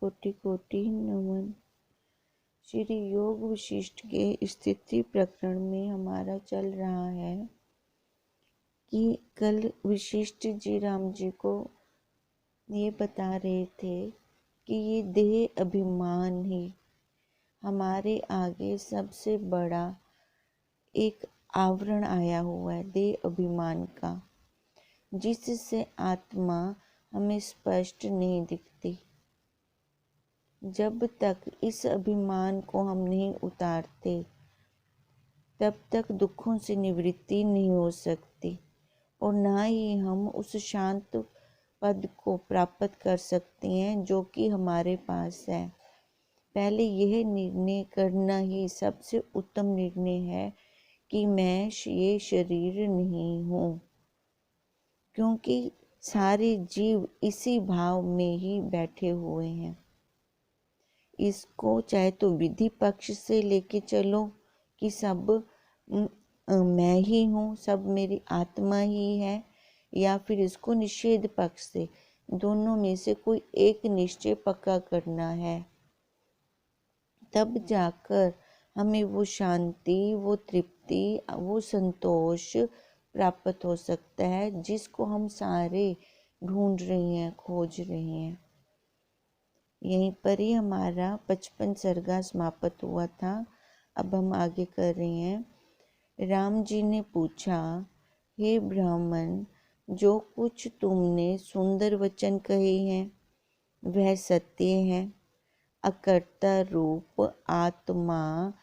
कोटि कोटि नमन। श्री योग वशिष्ठ के स्थिति प्रकरण में हमारा चल रहा है कि कल वशिष्ठ जी राम जी को ये बता रहे थे कि ये देह अभिमान ही हमारे आगे सबसे बड़ा एक आवरण आया हुआ है, देह अभिमान का, जिससे आत्मा हमें स्पष्ट नहीं दिखती। जब तक इस अभिमान को हम नहीं उतारते तब तक दुखों से निवृत्ति नहीं हो सकती और ना ही हम उस शांत पद को प्राप्त कर सकते हैं जो कि हमारे पास है। पहले यह निर्णय करना ही सबसे उत्तम निर्णय है कि मैं ये शरीर नहीं हूँ, क्योंकि सारे जीव इसी भाव में ही बैठे हुए हैं। इसको चाहे तो विधि पक्ष से लेके चलो कि सब मैं ही हूँ, सब मेरी आत्मा ही है, या फिर इसको निषेध पक्ष से, दोनों में से कोई एक निश्चय पक्का करना है। तब जाकर हमें वो शांति, वो तृप्ति, वो संतोष प्राप्त हो सकता है जिसको हम सारे ढूंढ रहे हैं, खोज रहे हैं। यहीं पर ही हमारा 55 सर्गा समाप्त हुआ था। अब हम आगे कर रहे हैं। राम जी ने पूछा, हे ब्राह्मण, जो कुछ तुमने सुंदर वचन कहे हैं वह सत्य है। अकर्ता रूप आत्मा,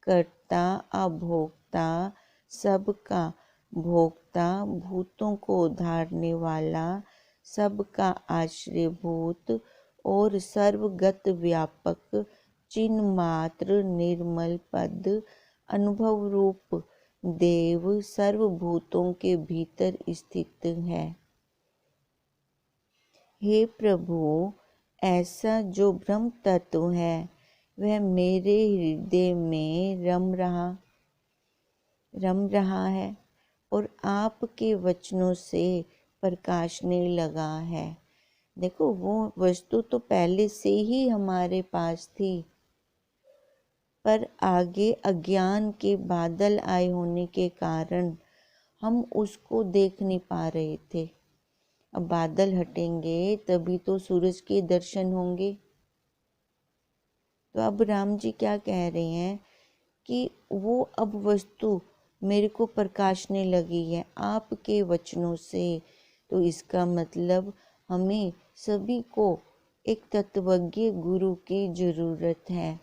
कर्ता अभोक्ता, सबका भोक्ता, भूतों को उधारने वाला, सबका आश्रयभूत और सर्वगत व्यापक, चिन्ह मात्र निर्मल पद, अनुभव रूप देव सर्वभूतों के भीतर स्थित है। हे प्रभु, ऐसा जो ब्रह्म तत्व है वह मेरे हृदय में रम रहा है और आपके वचनों से प्रकाशने लगा है। देखो, वो वस्तु तो पहले से ही हमारे पास थी, पर आगे अज्ञान के बादल आए होने के कारण हम उसको देख नहीं पा रहे थे। अब बादल हटेंगे तभी तो सूरज के दर्शन होंगे। तो अब राम जी क्या कह रहे हैं कि वो अब वस्तु मेरे को प्रकाशने लगी है आपके वचनों से। तो इसका मतलब हमें सभी को एक तत्वज्ञ गुरु की जरूरत है,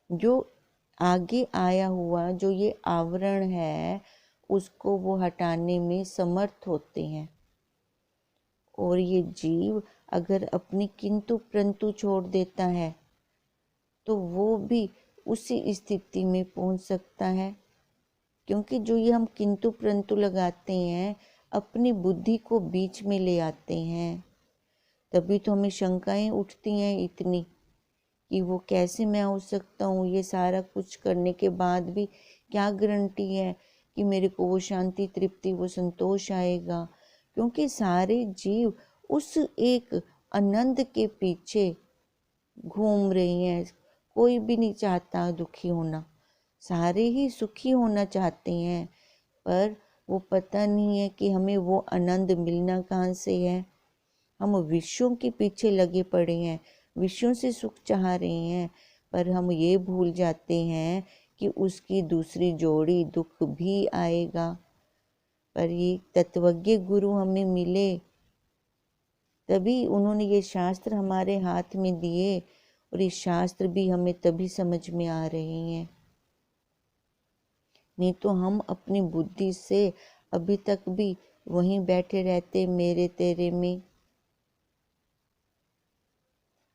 जो आगे आया हुआ जो ये आवरण है उसको वो हटाने में समर्थ होते हैं। और ये जीव अगर अपनी किंतु परंतु छोड़ देता है तो वो भी उसी स्थिति में पहुंच सकता है, क्योंकि जो ये हम किंतु परंतु लगाते हैं अपनी बुद्धि को बीच में ले आते हैं। तभी तो हमें शंकाएं उठती हैं इतनी कि वो कैसे मैं हो सकता हूँ, ये सारा कुछ करने के बाद भी क्या गारंटी है कि मेरे को वो शांति, तृप्ति, वो संतोष आएगा। क्योंकि सारे जीव उस एक आनंद के पीछे घूम रहे हैं। कोई भी नहीं चाहता दुखी होना, सारे ही सुखी होना चाहते हैं, पर वो पता नहीं है कि हमें वो आनंद मिलना कहाँ से है। हम विषयों के पीछे लगे पड़े हैं, विषयों से सुख चाह रहे हैं, पर हम ये भूल जाते हैं कि उसकी दूसरी जोड़ी दुख भी आएगा। पर ये तत्वज्ञ गुरु हमें मिले तभी उन्होंने ये शास्त्र हमारे हाथ में दिए, और ये शास्त्र भी हमें तभी समझ में आ रहे हैं। नहीं तो हम अपनी बुद्धि से अभी तक भी वहीं बैठे रहते मेरे तेरे में।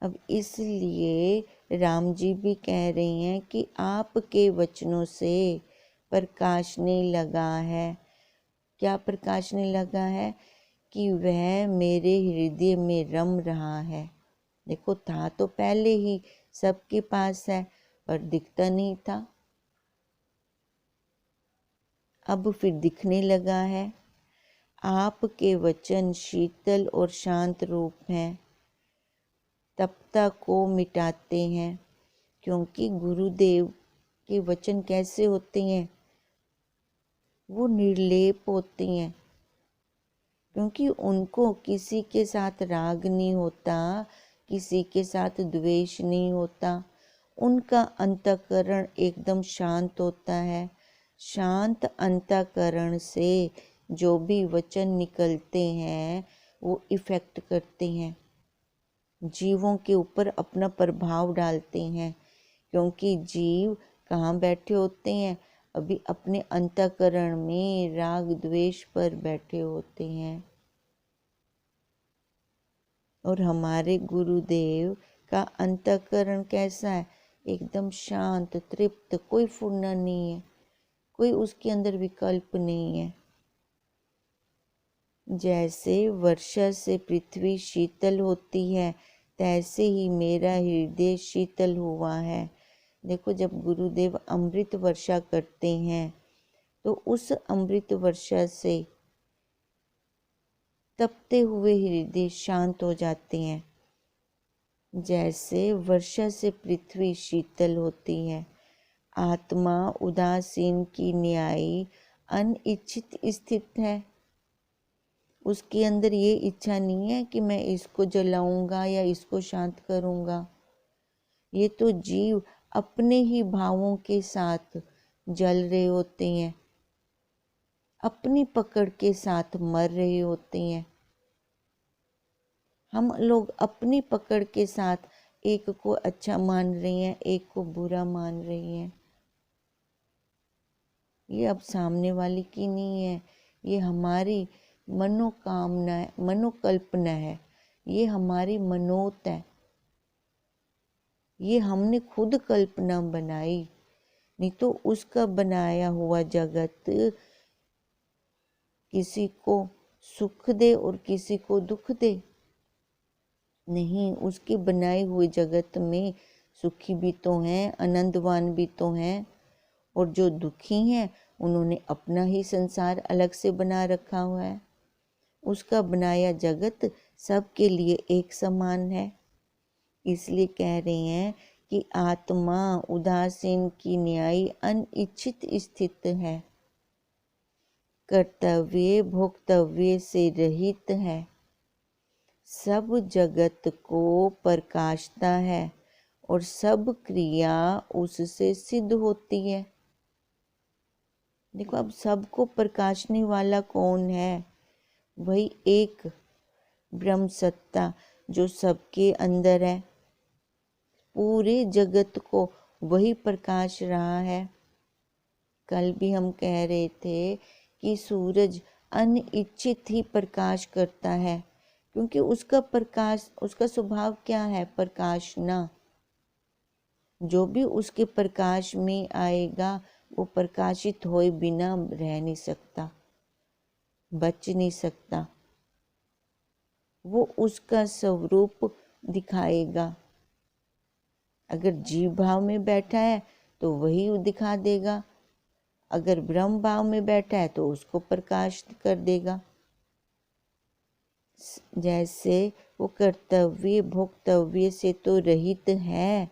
अब इसलिए राम जी भी कह रहे हैं कि आपके वचनों से प्रकाशने लगा है। क्या प्रकाशने लगा है? कि वह मेरे हृदय में रम रहा है। देखो, था तो पहले ही सबके पास है, पर दिखता नहीं था, अब फिर दिखने लगा है। आपके वचन शीतल और शांत रूप हैं, तपता को मिटाते हैं। क्योंकि गुरुदेव के वचन कैसे होते हैं, वो निर्लेप होते हैं, क्योंकि उनको किसी के साथ राग नहीं होता, किसी के साथ द्वेष नहीं होता। उनका अंतःकरण एकदम शांत होता है। शांत अंतःकरण से जो भी वचन निकलते हैं वो इफ़ेक्ट करते हैं, जीवों के ऊपर अपना प्रभाव डालते हैं। क्योंकि जीव कहाँ बैठे होते हैं, अभी अपने अंतःकरण में राग द्वेष पर बैठे होते हैं। और हमारे गुरुदेव का अंतःकरण कैसा है, एकदम शांत तृप्त, कोई फुर्ना नहीं है, कोई उसके अंदर विकल्प नहीं है। जैसे वर्षा से पृथ्वी शीतल होती है, तैसे ही मेरा हृदय शीतल हुआ है। देखो, जब गुरुदेव अमृत वर्षा करते हैं तो उस अमृत वर्षा से तपते हुए हृदय शांत हो जाते हैं। जैसे वर्षा से पृथ्वी शीतल होती है, आत्मा उदासीन की न्यायी अनिच्छित स्थित है। उसके अंदर ये इच्छा नहीं है कि मैं इसको जलाऊंगा या इसको शांत करूंगा। ये तो जीव अपने ही भावों के साथ जल रहे होते हैं, अपनी पकड़ के साथ मर रहे होते हैं। हम लोग अपनी पकड़ के साथ एक को अच्छा मान रहे हैं, एक को बुरा मान रहे हैं। ये अब सामने वाले की नहीं है, ये हमारी मनोकामना है, मनोकल्पना है, ये हमारी मनोत है, ये हमने खुद कल्पना बनाई। नहीं तो उसका बनाया हुआ जगत किसी को सुख दे और किसी को दुख दे नहीं। उसके बनाए हुए जगत में सुखी भी तो हैं, आनंदवान भी तो हैं, और जो दुखी हैं उन्होंने अपना ही संसार अलग से बना रखा हुआ है। उसका बनाया जगत सबके लिए एक समान है। इसलिए कह रहे हैं कि आत्मा उदासीन की न्यायी अनिच्छित स्थित है, कर्तव्य भोक्तव्य से रहित है, सब जगत को प्रकाशता है और सब क्रिया उससे सिद्ध होती है। देखो, अब सबको प्रकाशने वाला कौन है? वही एक ब्रह्म सत्ता जो सबके अंदर है। पूरे जगत को वही प्रकाश रहा है। कल भी हम कह रहे थे कि सूरज अनिच्छित ही प्रकाश करता है, क्योंकि उसका प्रकाश, उसका स्वभाव क्या है? प्रकाशना। जो भी उसके प्रकाश में आएगा वो प्रकाशित होए बिना रह नहीं सकता, बच नहीं सकता। वो उसका स्वरूप दिखाएगा। अगर जीव भाव में बैठा है तो वही दिखा देगा, अगर ब्रह्म भाव में बैठा है तो उसको प्रकाश कर देगा। जैसे वो कर्तव्य भोक्तव्य से तो रहित है,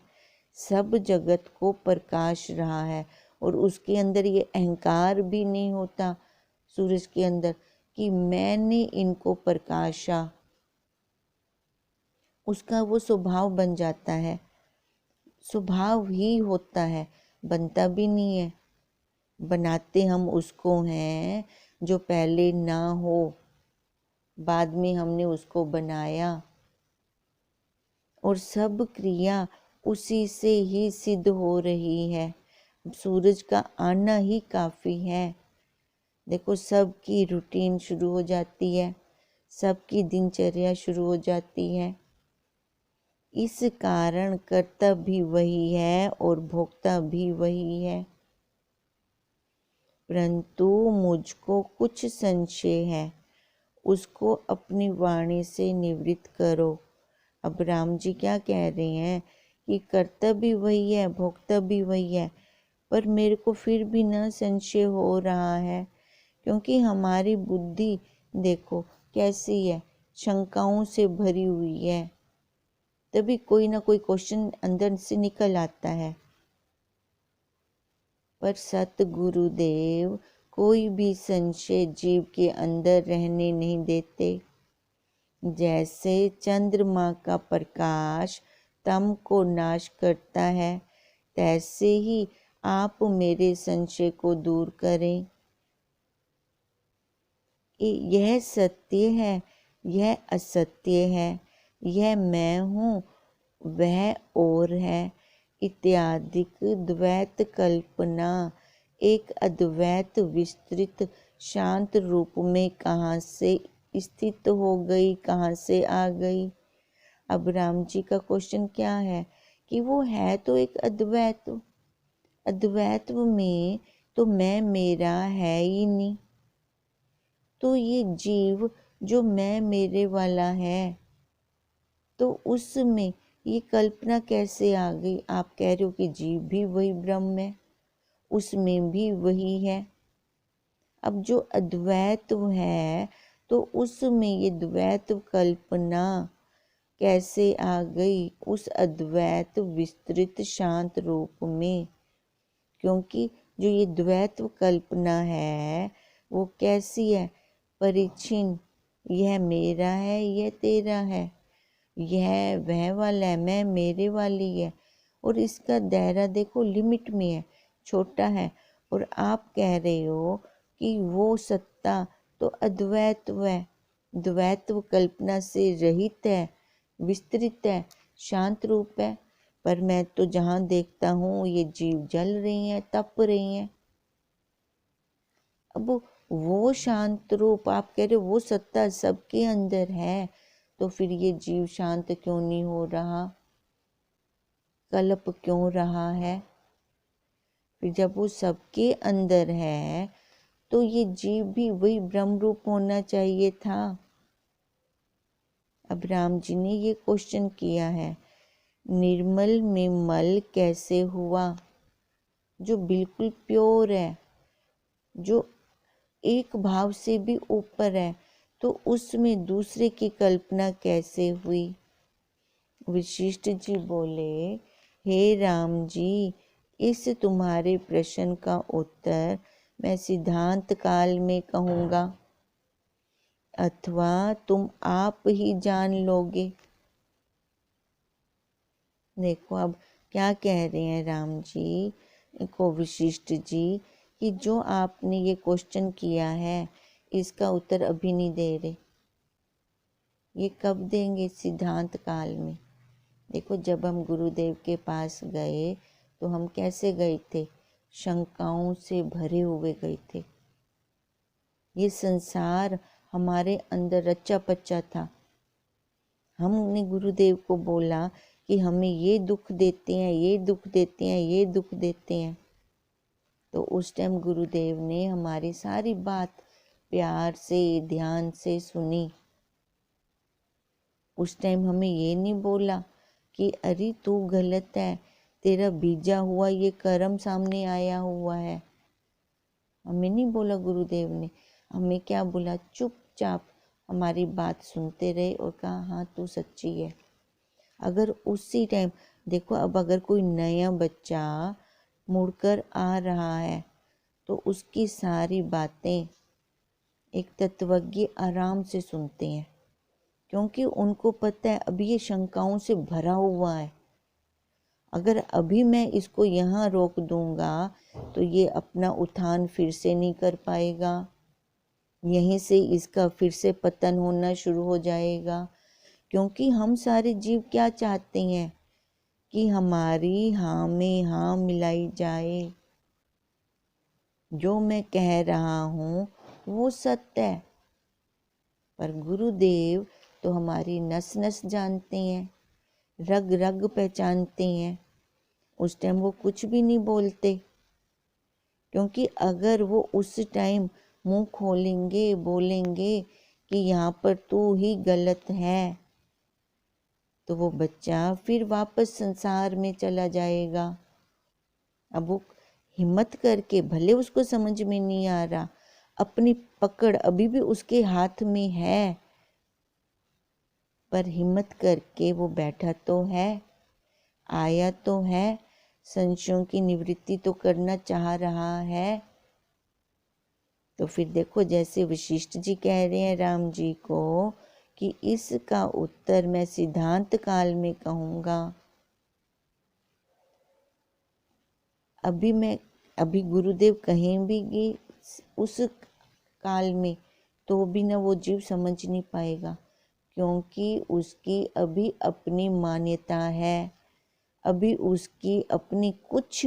सब जगत को प्रकाश रहा है, और उसके अंदर ये अहंकार भी नहीं होता सूरज के अंदर कि मैंने इनको प्रकाशा। उसका वो स्वभाव बन जाता है, स्वभाव ही होता है, बनता भी नहीं है। बनाते हम उसको हैं जो पहले ना हो, बाद में हमने उसको बनाया, और सब क्रिया उसी से ही सिद्ध हो रही है। सूरज का आना ही काफ़ी है। देखो, सबकी रूटीन शुरू हो जाती है, सबकी दिनचर्या शुरू हो जाती है। इस कारण कर्ता भी वही है और भोक्ता भी वही है। परंतु मुझको कुछ संशय है, उसको अपनी वाणी से निवृत्त करो। अब राम जी क्या कह रहे हैं कि कर्ता भी वही है, भोक्ता भी वही है, पर मेरे को फिर भी न संशय हो रहा है, क्योंकि हमारी बुद्धि देखो कैसी है, शंकाओं से भरी हुई है। तभी कोई ना कोई क्वेश्चन अंदर से निकल आता है। पर सतगुरुदेव कोई भी संशय जीव के अंदर रहने नहीं देते। जैसे चंद्रमा का प्रकाश तम को नाश करता है, तैसे ही आप मेरे संशय को दूर करें। यह सत्य है, यह असत्य है, यह मैं हूँ, वह और है इत्यादि द्वैत कल्पना एक अद्वैत विस्तृत शांत रूप में कहाँ से स्थित हो गई, कहाँ से आ गई। अब राम जी का क्वेश्चन क्या है कि वो है तो एक अद्वैत, अद्वैत में तो मैं मेरा है ही नहीं, तो ये जीव जो मैं मेरे वाला है, तो उसमें ये कल्पना कैसे आ गई। आप कह रहे हो कि जीव भी वही ब्रह्म है, उसमें भी वही है। अब जो अद्वैत है तो उसमें ये द्वैत कल्पना कैसे आ गई उस अद्वैत विस्तृत शांत रूप में, क्योंकि जो ये द्वैत कल्पना है वो कैसी है, परिच्छिन्न। यह मेरा है, यह तेरा है, यह वह वाला है, मैं मेरे वाली है। और इसका दायरा देखो लिमिट में है, छोटा है। और आप कह रहे हो कि वो सत्ता तो अद्वैत है, द्वैत कल्पना से रहित है, विस्तृत है, शांत रूप है। पर मैं तो जहाँ देखता हूँ ये जीव जल रही हैं, तप रही हैं। अब वो शांत रूप आप कह रहे हो वो सत्ता सबके अंदर है, तो फिर ये जीव शांत क्यों नहीं हो रहा, कल्प क्यों रहा है। फिर जब वो सबके अंदर है तो ये जीव भी वही ब्रह्म रूप होना चाहिए था। अब राम जी ने ये क्वेश्चन किया है, निर्मल में मल कैसे हुआ। जो बिल्कुल प्योर है, जो एक भाव से भी ऊपर है, तो उसमें दूसरे की कल्पना कैसे हुई। वशिष्ठ जी बोले, हे राम जी, इस तुम्हारे प्रश्न का उत्तर मैं सिद्धांत काल में कहूँगा, अथवा तुम आप ही जान लोगे। देखो अब क्या कह रहे हैं राम जी को वशिष्ठ जी कि जो आपने ये क्वेश्चन किया है इसका उत्तर अभी नहीं दे रहे, ये कब देंगे, सिद्धांत काल में। देखो जब हम गुरुदेव के पास गए तो हम कैसे गए थे, शंकाओं से भरे हुए गए थे। ये संसार हमारे अंदर रच्चा पच्चा था। हमने गुरुदेव को बोला कि हमें ये दुख देते हैं, ये दुख देते हैं, ये दुख देते हैं। तो उस टाइम गुरुदेव ने हमारी सारी बात प्यार से ध्यान से सुनी। उस टाइम हमें ये नहीं बोला कि अरे तू गलत है, तेरा बीजा हुआ ये कर्म सामने आया हुआ है। हमें नहीं बोला गुरुदेव ने, हमें क्या बोला, चुपचाप हमारी बात सुनते रहे और कहा हाँ तू सच्ची है। अगर उसी टाइम देखो, अब अगर कोई नया बच्चा मुड़कर आ रहा है तो उसकी सारी बातें एक तत्वज्ञ आराम से सुनते हैं, क्योंकि उनको पता है अभी ये शंकाओं से भरा हुआ है। अगर अभी मैं इसको यहाँ रोक दूंगा तो ये अपना उत्थान फिर से नहीं कर पाएगा, यहीं से इसका फिर से पतन होना शुरू हो जाएगा। क्योंकि हम सारे जीव क्या चाहते हैं कि हमारी हाँ में हाँ मिलाई जाए, जो मैं कह रहा हूँ वो सत्य है। पर गुरुदेव तो हमारी नस नस जानते हैं, रग रग पहचानते हैं। उस टाइम वो कुछ भी नहीं बोलते, क्योंकि अगर वो उस टाइम मुंह खोलेंगे, बोलेंगे कि यहाँ पर तू ही गलत है, तो वो बच्चा फिर वापस संसार में चला जाएगा। अब वो हिम्मत करके, भले उसको समझ में नहीं आ रहा, अपनी पकड़ अभी भी उसके हाथ में है, पर हिम्मत करके वो बैठा तो है, आया तो है, संशयों की निवृत्ति तो करना चाह रहा है। तो फिर देखो, जैसे वशिष्ठ जी कह रहे हैं राम जी को कि इसका उत्तर मैं सिद्धांत काल में कहूँगा। अभी गुरुदेव कहें भी उस काल में, तो भी ना वो जीव समझ नहीं पाएगा, क्योंकि उसकी अभी अपनी मान्यता है, अभी उसकी अपनी कुछ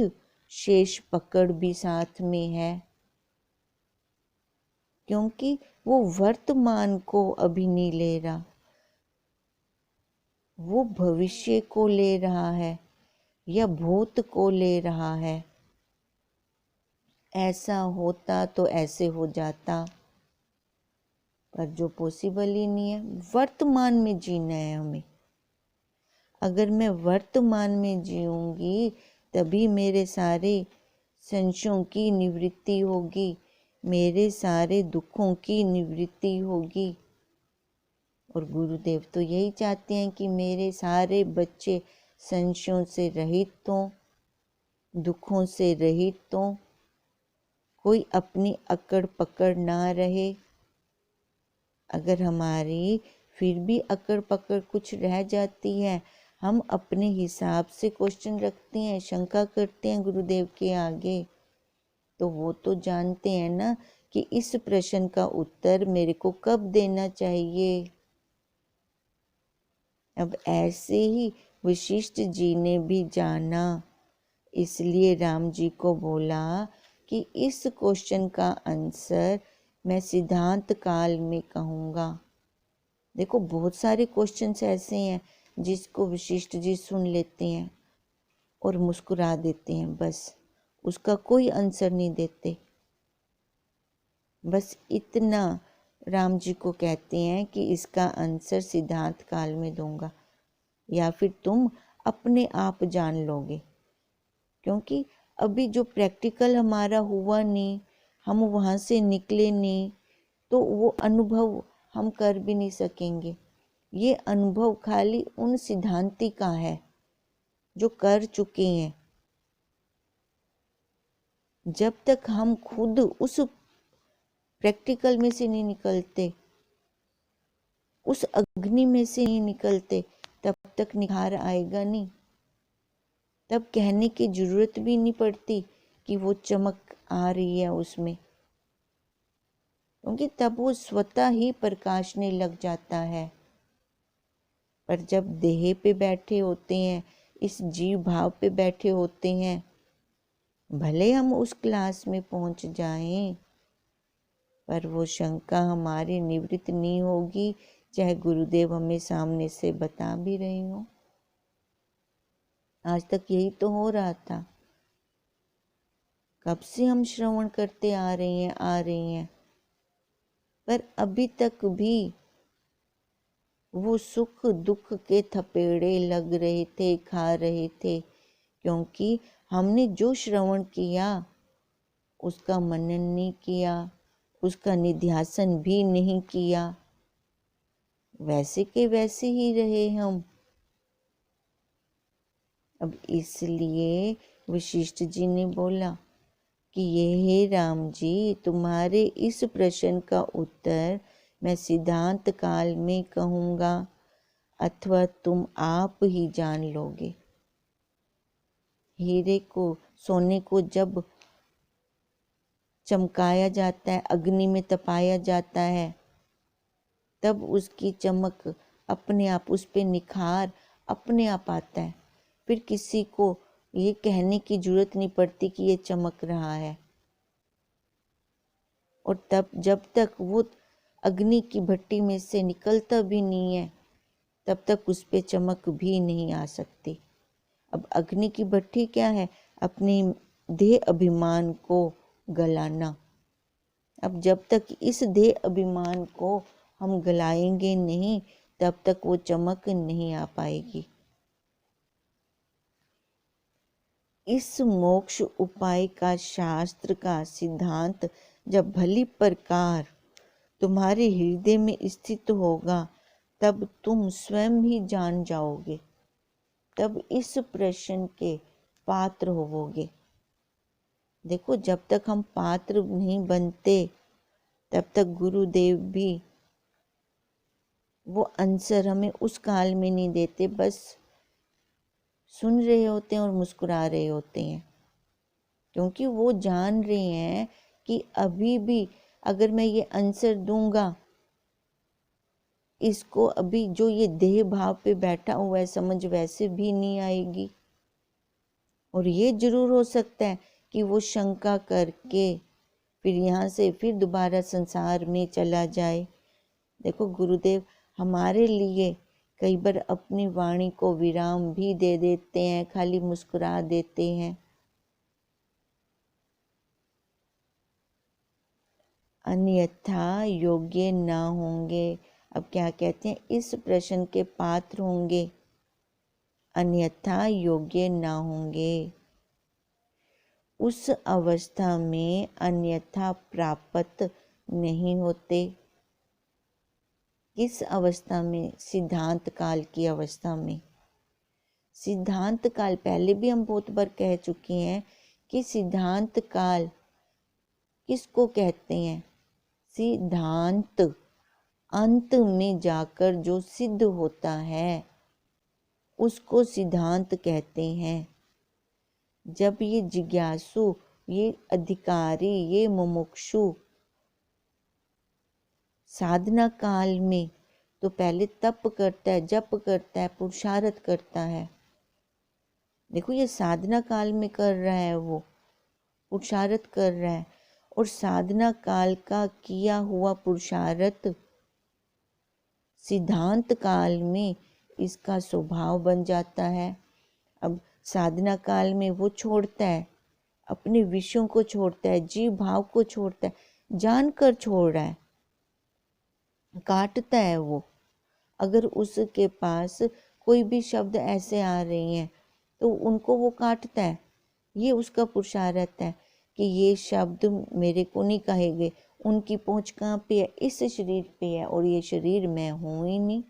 शेष पकड़ भी साथ में है, क्योंकि वो वर्तमान को अभी नहीं ले रहा, वो भविष्य को ले रहा है या भूत को ले रहा है। ऐसा होता तो ऐसे हो जाता, पर जो पॉसिबल ही नहीं है। वर्तमान में जीना है हमें। अगर मैं वर्तमान में जीऊंगी तभी मेरे सारे संशयों की निवृत्ति होगी, मेरे सारे दुखों की निवृत्ति होगी। और गुरुदेव तो यही चाहते हैं कि मेरे सारे बच्चे संशयों से रहित हों, दुखों से रहित हों, कोई अपनी अकड़ पकड़ ना रहे। अगर हमारी फिर भी अकड़ पकड़ कुछ रह जाती है, हम अपने हिसाब से क्वेश्चन रखते हैं, शंका करते हैं गुरुदेव के आगे, तो वो तो जानते हैं ना कि इस प्रश्न का उत्तर मेरे को कब देना चाहिए। अब ऐसे ही वशिष्ठ जी ने भी जाना, इसलिए राम जी को बोला कि इस क्वेश्चन का आंसर मैं सिद्धांत काल में कहूँगा। देखो, बहुत सारे क्वेश्चंस ऐसे हैं जिसको वशिष्ठ जी सुन लेते हैं और मुस्कुरा देते हैं, बस उसका कोई आंसर नहीं देते। बस इतना राम जी को कहते हैं कि इसका आंसर सिद्धांत काल में दूंगा, या फिर तुम अपने आप जान लोगे, क्योंकि अभी जो प्रैक्टिकल हमारा हुआ नहीं, हम वहाँ से निकले नहीं, तो वो अनुभव हम कर भी नहीं सकेंगे। ये अनुभव खाली उन सिद्धांती का है जो कर चुके हैं। जब तक हम खुद उस प्रैक्टिकल में से नहीं निकलते, उस अग्नि में से नहीं निकलते, तब तक निखार आएगा नहीं। तब कहने की जरूरत भी नहीं पड़ती कि वो चमक आ रही है उसमें, क्योंकि तब वो स्वतः ही प्रकाशने लग जाता है। पर जब देह पे बैठे होते हैं, इस जीव भाव पे बैठे होते हैं, भले हम उस क्लास में पहुंच जाएं, पर वो शंका हमारी निवृत्त नहीं होगी, चाहे गुरुदेव हमें सामने से बता भी रहे हो। आज तक यही तो हो रहा था। कब से हम श्रवण करते आ रहे हैं, पर अभी तक भी वो सुख दुख के थपेड़े लग रहे थे, खा रहे थे, क्योंकि हमने जो श्रवण किया उसका मनन नहीं किया, उसका निध्यासन भी नहीं किया, वैसे के वैसे ही रहे हम। अब इसलिए वशिष्ठ जी ने बोला कि ये हे राम जी, तुम्हारे इस प्रश्न का उत्तर मैं सिद्धांत काल में कहूँगा, अथवा तुम आप ही जान लोगे। हीरे को, सोने को जब चमकाया जाता है, अग्नि में तपाया जाता है, तब उसकी चमक अपने आप, उस पे निखार अपने आप आता है। फिर किसी को ये कहने की जरूरत नहीं पड़ती कि ये चमक रहा है। और तब जब तक वो अग्नि की भट्टी में से निकलता भी नहीं है, तब तक उस पे चमक भी नहीं आ सकती। अब अग्नि की भट्टी क्या है? अपने देह अभिमान को गलाना। अब जब तक इस देह अभिमान को हम गलाएंगे नहीं, तब तक वो चमक नहीं आ पाएगी। इस मोक्ष उपाय का, शास्त्र का सिद्धांत जब भली प्रकार तुम्हारे हृदय में स्थित होगा, तब तुम स्वयं ही जान जाओगे, तब इस प्रश्न के पात्र होवोगे। देखो, जब तक हम पात्र नहीं बनते तब तक गुरुदेव भी वो आंसर हमें उस काल में नहीं देते, बस सुन रहे होते हैं और मुस्कुरा रहे होते हैं, क्योंकि वो जान रहे हैं कि अभी भी अगर मैं ये आंसर दूंगा, इसको अभी जो ये देह भाव पे बैठा हुआ है समझ वैसे भी नहीं आएगी, और ये जरूर हो सकता है कि वो शंका करके फिर यहाँ से फिर दोबारा संसार में चला जाए। देखो, गुरुदेव हमारे लिए कई बार अपनी वाणी को विराम भी दे देते हैं, खाली मुस्कुरा देते हैं। अन्यथा योग्य ना होंगे। अब क्या कहते हैं, इस प्रश्न के पात्र होंगे, अन्यथा योग्य ना होंगे। उस अवस्था में अन्यथा प्राप्त नहीं होते। किस अवस्था में? सिद्धांत काल की अवस्था में। सिद्धांत काल, पहले भी हम बहुत बार कह चुके हैं कि सिद्धांत काल किसको कहते हैं? सिद्धांत अंत में जाकर जो सिद्ध होता है उसको सिद्धांत कहते हैं। जब ये जिज्ञासु, ये अधिकारी, ये मुमुक्षु साधना काल में तो पहले तप करता है, जप करता है, पुरुषार्थ करता है। देखो, ये साधना काल में कर रहा है, वो पुरुषार्थ कर रहा है, और साधना काल का किया हुआ पुरुषार्थ सिद्धांत काल में इसका स्वभाव बन जाता है। अब साधना काल में वो छोड़ता है, अपने विषयों को छोड़ता है, जीव भाव को छोड़ता है, जानकर छोड़ रहा है, काटता है वो। अगर उसके पास कोई भी शब्द ऐसे आ रहे हैं तो उनको वो काटता है। ये उसका पुरुषार्थ है कि ये शब्द मेरे को नहीं कहे गए, उनकी पहुंच कहाँ पे है? इस शरीर पे है, और ये शरीर मैं हूँ ही नहीं।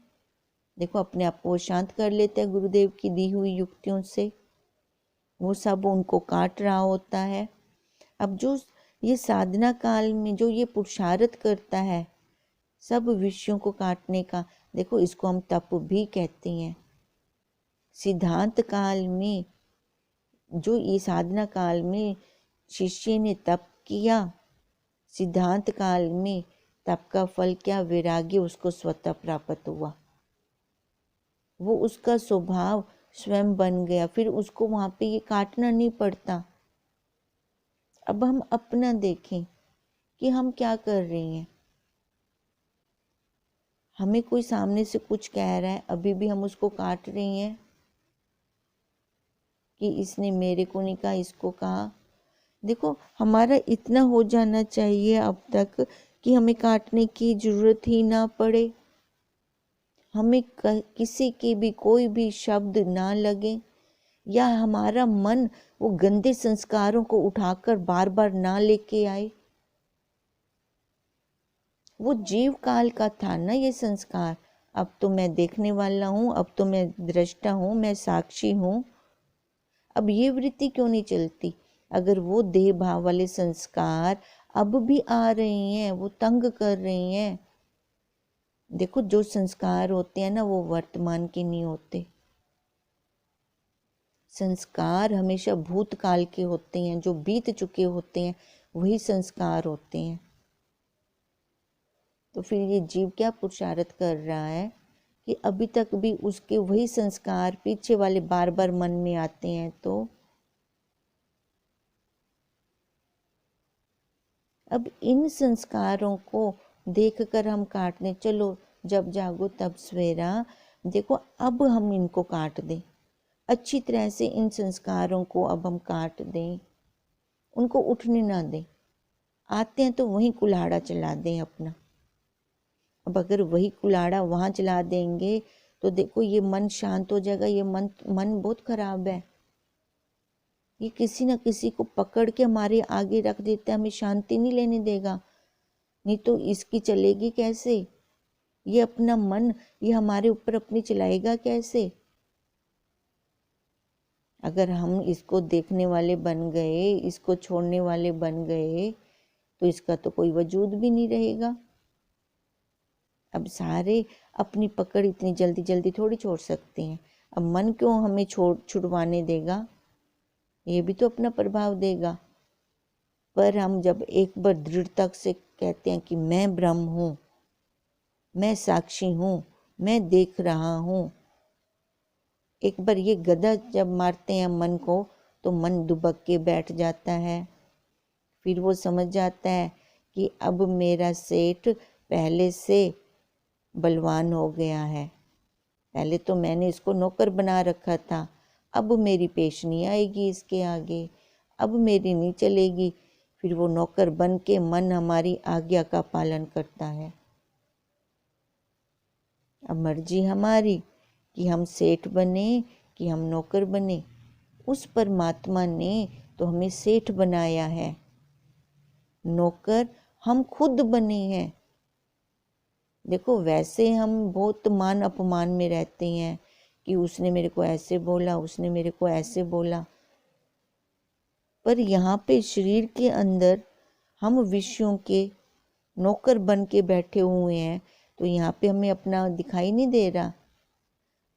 देखो, अपने आप को वो शांत कर लेते हैं गुरुदेव की दी हुई युक्तियों से। वो सब उनको काट रहा होता है। अब जो ये साधना काल में जो ये पुरुषार्थ करता है सब विषयों को काटने का, देखो इसको हम तप भी कहते हैं। सिद्धांत काल में जो ये साधना काल में शिष्य ने तप किया, सिद्धांत काल में तप का फल क्या? वैराग्य उसको स्वतः प्राप्त हुआ। वो उसका स्वभाव स्वयं बन गया, फिर उसको वहां पे ये काटना नहीं पड़ता। अब हम अपना देखें कि हम क्या कर रहे हैं। हमें कोई सामने से कुछ कह रहा है, अभी भी हम उसको काट रहे हैं कि इसने मेरे को नहीं कहा, इसको कहा। देखो, हमारा इतना हो जाना चाहिए अब तक कि हमें काटने की जरूरत ही ना पड़े, हमें किसी की भी कोई भी शब्द ना लगे, या हमारा मन वो गंदे संस्कारों को उठाकर बार बार ना लेके आए। वो जीव काल का था ना ये संस्कार। अब तो मैं देखने वाला हूँ, अब तो मैं दृष्टा हूँ, मैं साक्षी हूँ। अब ये वृत्ति क्यों नहीं चलती? अगर वो देह भाव वाले संस्कार अब भी आ रहे हैं, वो तंग कर रहे हैं। देखो, जो संस्कार होते हैं ना वो वर्तमान के नहीं होते। संस्कार हमेशा भूतकाल के होते हैं, जो बीत चुके होते हैं वही संस्कार होते हैं। तो फिर ये जीव क्या पुरुषार्थ कर रहा है कि अभी तक भी उसके वही संस्कार पीछे वाले बार बार मन में आते हैं। तो अब इन संस्कारों को देखकर हम काटने, चलो जब जागो तब सवेरा, देखो अब हम इनको काट दें, अच्छी तरह से इन संस्कारों को अब हम काट दें, उनको उठने ना दें। आते हैं तो वहीं कुल्हाड़ा चला दें अपना। अब अगर वही कुल्हाड़ा वहाँ चला देंगे तो देखो ये मन शांत हो जाएगा। ये मन बहुत खराब है, ये किसी न किसी को पकड़ के हमारे आगे रख देता है, हमें शांति नहीं लेने देगा। नहीं तो इसकी चलेगी कैसे? ये अपना मन ये हमारे ऊपर अपनी चलाएगा कैसे? अगर हम इसको देखने वाले बन गए, इसको छोड़ने वाले बन गए, तो इसका तो कोई वजूद भी नहीं रहेगा। अब सारे अपनी पकड़ इतनी जल्दी जल्दी थोड़ी छोड़ सकते हैं। अब मन क्यों हमें छुड़वाने देगा? ये भी तो अपना प्रभाव देगा। पर हम जब एक बार दृढ़ता से कहते हैं कि मैं ब्रह्म हूँ, मैं साक्षी हूँ, मैं देख रहा हूँ, एक बार ये गदा जब मारते हैं मन को, तो मन दुबक के बैठ जाता है। फिर वो समझ जाता है कि अब मेरा सेठ पहले से बलवान हो गया है। पहले तो मैंने इसको नौकर बना रखा था, अब मेरी पेश नहीं आएगी इसके आगे, अब मेरी नहीं चलेगी। फिर वो नौकर बन के मन हमारी आज्ञा का पालन करता है। अब मर्जी हमारी कि हम सेठ बने कि हम नौकर बने। उस परमात्मा ने तो हमें सेठ बनाया है, नौकर हम खुद बने हैं। देखो वैसे हम बहुत मान अपमान में रहते हैं कि उसने मेरे को ऐसे बोला, उसने मेरे को ऐसे बोला, पर यहाँ पे शरीर के अंदर हम विषयों के नौकर बन के बैठे हुए हैं, तो यहाँ पे हमें अपना दिखाई नहीं दे रहा।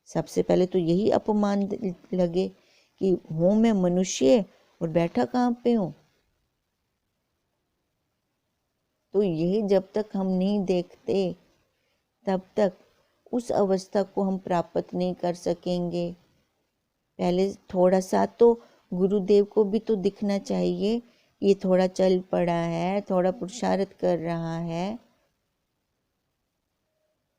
सबसे पहले तो यही अपमान लगे कि हूँ मैं मनुष्य और बैठा कहाँ पे हूँ। तो यही जब तक हम नहीं देखते तब तक उस अवस्था को हम प्राप्त नहीं कर सकेंगे। पहले थोड़ा सा तो गुरुदेव को भी तो दिखना चाहिए, ये थोड़ा चल पड़ा है, थोड़ा पुरुषार्थ कर रहा है।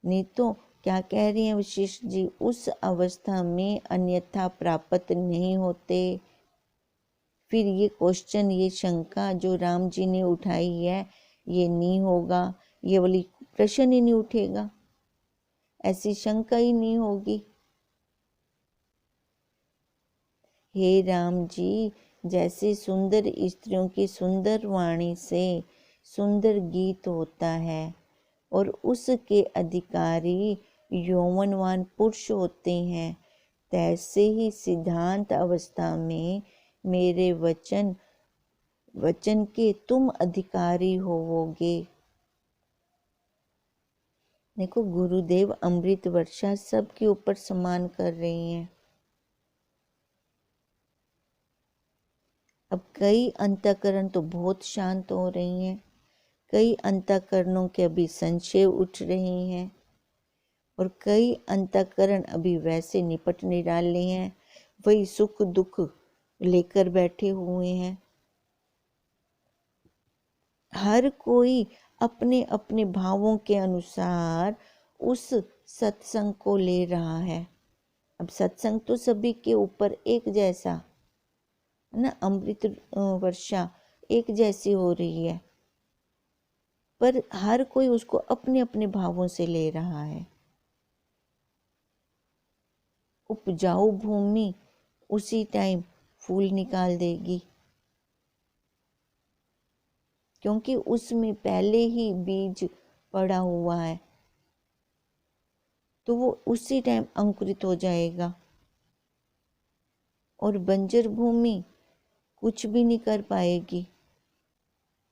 नहीं तो क्या कह रही हैं वशिष्ठ जी, उस अवस्था में अन्यथा प्राप्त नहीं होते। फिर ये क्वेश्चन, ये शंका जो राम जी ने उठाई है, ये नहीं होगा, ये वाली प्रश्न ही नहीं उठेगा, ऐसी शंका ही नहीं होगी। हे राम जी, जैसे सुंदर स्त्रियों की सुंदर वाणी से सुंदर गीत होता है और उसके अधिकारी यौवनवान पुरुष होते हैं, तैसे ही सिद्धांत अवस्था में मेरे वचन के तुम अधिकारी होवोगे। देखो गुरुदेव अमृत वर्षा सबके ऊपर समान कर रही हैं। अब कई अंतःकरण तो बहुत शांत हो रही हैं, कई अंतःकरणों के अभी संशय उठ रहे हैं और कई अंतःकरण अभी वैसे निपट नहीं डाले हैं, वही सुख दुख लेकर बैठे हुए हैं। हर कोई अपने अपने भावों के अनुसार उस सत्संग को ले रहा है। अब सत्संग तो सभी के ऊपर एक जैसा है ना, अमृत वर्षा एक जैसी हो रही है, पर हर कोई उसको अपने अपने भावों से ले रहा है। उपजाऊ भूमि उसी टाइम फूल निकाल देगी, क्योंकि उसमें पहले ही बीज पड़ा हुआ है, तो वो उसी टाइम अंकुरित हो जाएगा। और बंजर भूमि कुछ भी नहीं कर पाएगी,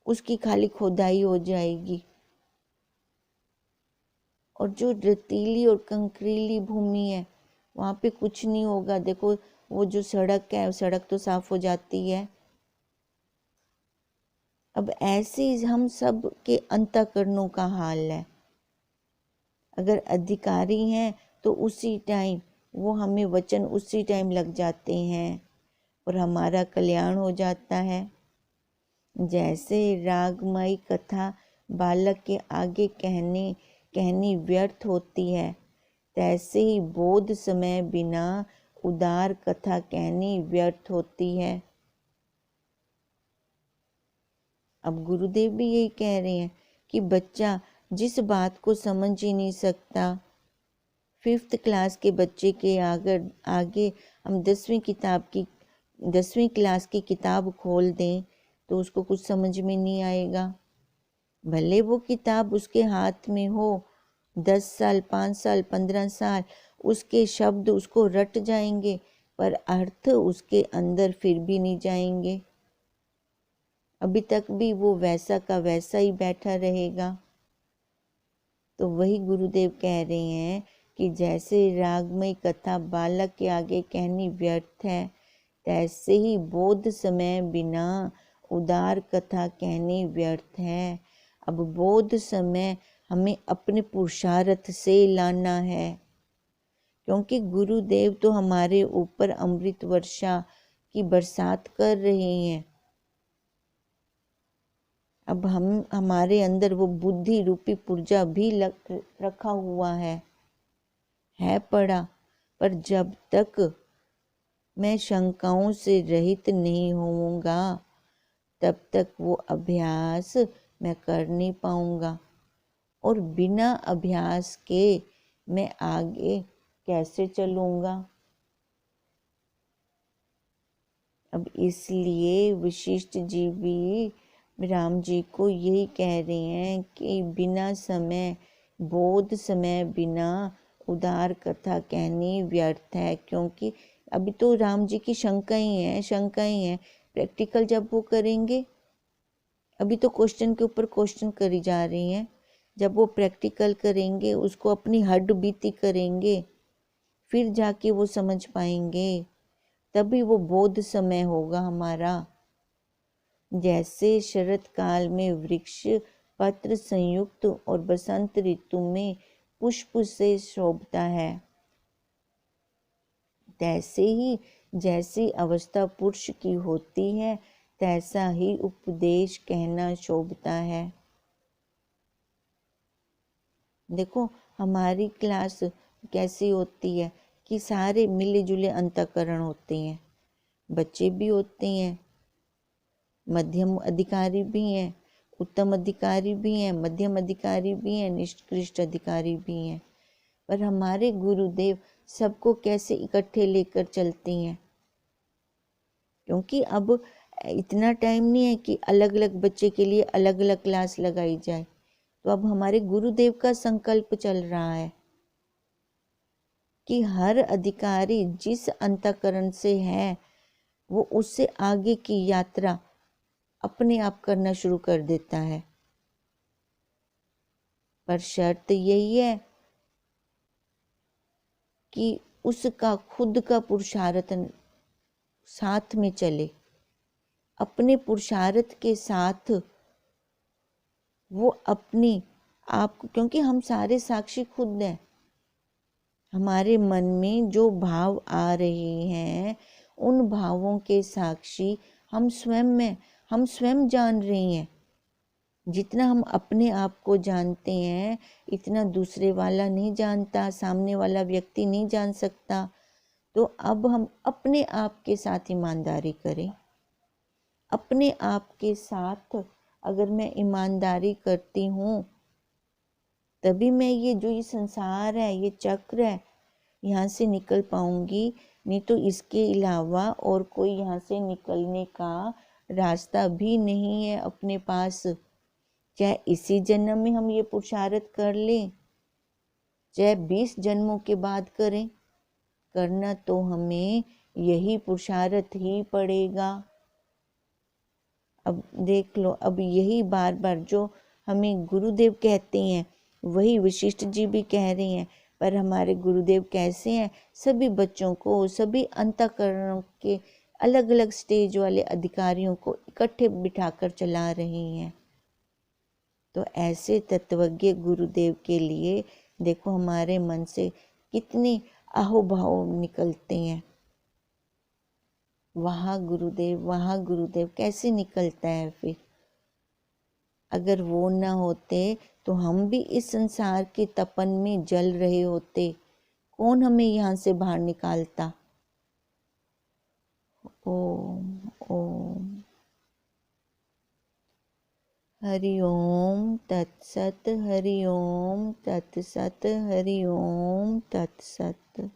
उसकी खाली खोदाई हो जाएगी। और जो रेतीली और कंकरीली भूमि है, वहाँ पे कुछ नहीं होगा। देखो वो जो सड़क है, सड़क तो साफ हो जाती है। अब ऐसे ही हम सब के अंतःकरणों का हाल है। अगर अधिकारी हैं तो उसी टाइम वो हमें वचन उसी टाइम लग जाते हैं और हमारा कल्याण हो जाता है। जैसे रागमयी कथा बालक के आगे कहनी व्यर्थ होती है, तैसे ही बोध समय बिना उदार कथा कहनी व्यर्थ होती है। अब गुरुदेव भी यही कह रहे हैं कि बच्चा जिस बात को समझ ही नहीं सकता, 5th क्लास के बच्चे के आगे हम 10वीं क्लास की किताब खोल दें तो उसको कुछ समझ में नहीं आएगा। भले वो किताब उसके हाथ में हो, 10 साल, 5 साल, 15 साल उसके शब्द उसको रट जाएंगे, पर अर्थ उसके अंदर फिर भी नहीं जाएंगे। अभी तक भी वो वैसा का वैसा ही बैठा रहेगा। तो वही गुरुदेव कह रहे हैं कि जैसे रागमय कथा बालक के आगे कहनी व्यर्थ है, तैसे ही बोध समय बिना उदार कथा कहनी व्यर्थ है। अब बोध समय हमें अपने पुरुषार्थ से लाना है, क्योंकि गुरुदेव तो हमारे ऊपर अमृत वर्षा की बरसात कर रहे हैं। अब हमारे अंदर वो बुद्धि रूपी पुर्जा भी रखा हुआ है पड़ा, पर जब तक मैं शंकाओं से रहित नहीं होऊंगा तब तक वो अभ्यास मैं कर नहीं पाऊंगा, और बिना अभ्यास के मैं आगे कैसे चलूंगा। अब इसलिए वशिष्ठ जी भी राम जी को यही कह रहे हैं कि बिना समय बोध समय बिना उदार कथा कहनी व्यर्थ है, क्योंकि अभी तो राम जी की शंका ही है। प्रैक्टिकल जब वो करेंगे, अभी तो क्वेश्चन के ऊपर क्वेश्चन करी जा रही हैं, जब वो प्रैक्टिकल करेंगे, उसको अपनी हड्ड बीती करेंगे, फिर जाके वो समझ पाएंगे, तभी वो बोध समय होगा हमारा। जैसे शरत काल में वृक्ष पत्र संयुक्त और बसंत ऋतु में पुष्प से शोभता है, तैसे ही जैसी अवस्था पुरुष की होती है तैसा ही उपदेश कहना शोभता है। देखो हमारी क्लास कैसी होती है कि सारे मिले जुले अंतःकरण होते हैं, बच्चे भी होते हैं, मध्यम अधिकारी भी हैं, उत्तम अधिकारी भी हैं, मध्यम अधिकारी भी हैं, निष्कृष्ट अधिकारी भी हैं। पर हमारे गुरुदेव सबको कैसे इकट्ठे लेकर चलते हैं, क्योंकि अब इतना टाइम नहीं है कि अलग अलग बच्चे के लिए अलग अलग क्लास लगाई जाए। तो अब हमारे गुरुदेव का संकल्प चल रहा है कि हर अधिकारी जिस अंतःकरण से है वो उससे आगे की यात्रा अपने आप करना शुरू कर देता है। पर शर्त यही है कि उसका खुद का पुरुषार्थ साथ में चले, अपने पुरुषार्थ के साथ वो अपने आप, क्योंकि हम सारे साक्षी खुद हैं, हमारे मन में जो भाव आ रहे हैं उन भावों के साक्षी हम स्वयं जान रहे हैं। जितना हम अपने आप को जानते हैं इतना दूसरे वाला नहीं जानता, सामने वाला व्यक्ति नहीं जान सकता। तो अब हम अपने आप के साथ ईमानदारी करें। अपने आप के साथ अगर मैं ईमानदारी करती हूँ तभी मैं ये संसार है, ये चक्र है, यहाँ से निकल पाऊंगी, नहीं तो इसके अलावा और कोई यहाँ से निकलने का रास्ता भी नहीं है अपने पास। चाहे इसी जन्म में हम ये पुरुषार्थ कर लें, चाहे 20 जन्मों के बाद करें, करना तो हमें यही पुरुषार्थ ही पड़ेगा। अब देख लो, अब यही बार बार जो हमें गुरुदेव कहते हैं वही वशिष्ठ जी भी कह रहे हैं। पर हमारे गुरुदेव कैसे हैं, सभी बच्चों को, सभी अंतःकरणों के अलग अलग स्टेज वाले अधिकारियों को इकट्ठे बिठाकर चला रहे हैं। तो ऐसे तत्वज्ञ गुरुदेव के लिए देखो हमारे मन से कितने अहोभाव निकलते हैं। वहाँ गुरुदेव कैसे निकलता है फिर। अगर वो ना होते तो हम भी इस संसार के तपन में जल रहे होते, कौन हमें यहाँ से बाहर निकालता। ओम ओम हरि ओम तत्सत, हरि ओम तत्सत, हरि ओम तत्सत।